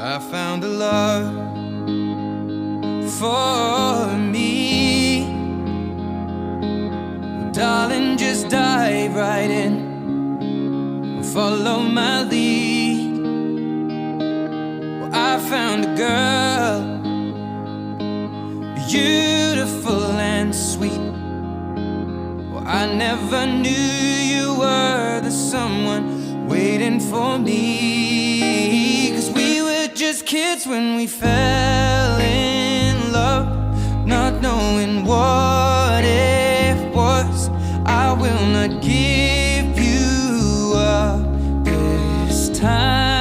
I found a love for me. Well, darling, just dive right in, follow my lead. Well, I found a girl, beautiful and sweet. Well, I never knew you were the someone waiting for me. 'Cause we were just kids when we fell in love, not knowing what it was. I will not give you up this time.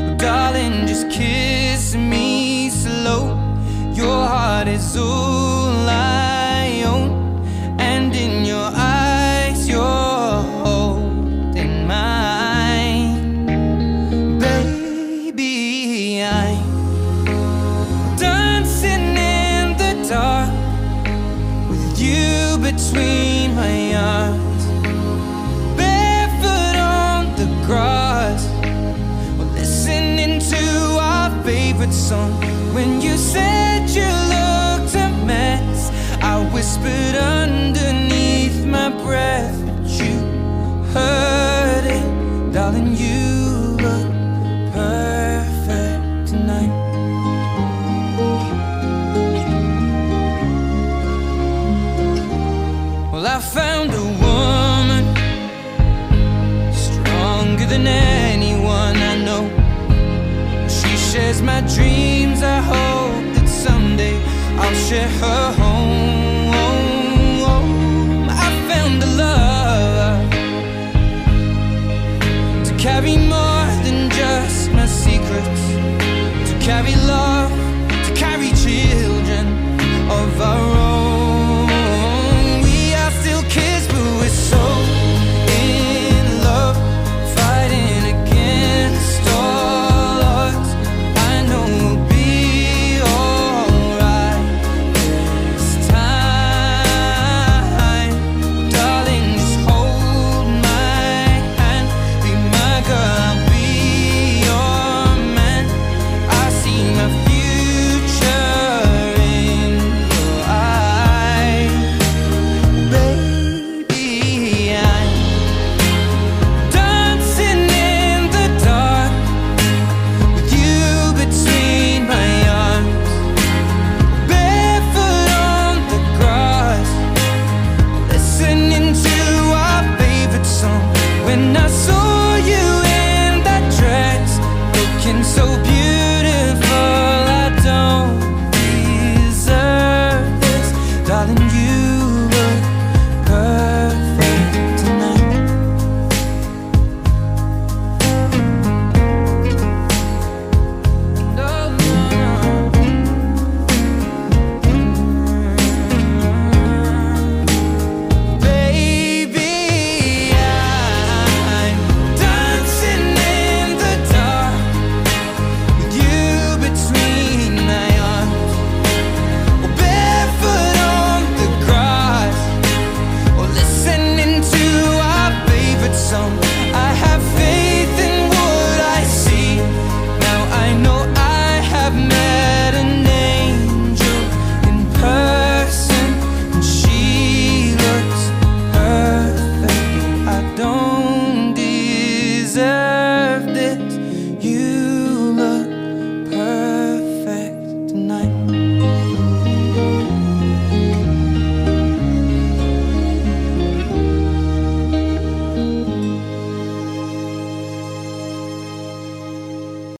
But darling, just kiss me slow. Your heart is all I own, and in your eyes you're holding mine. Baby, I'm dancing in the dark with you between my arms, barefoot on the grass. We're listening to our favorite song. When you said you looked a mess, I whispered underneath my breath, but you heard it. Darling, you look perfect tonight. Well, I found a woman stronger than anyone I know. She shares my dreams. I hope that someday I'll share her home. I found a love to carry more than just my secrets, to carry love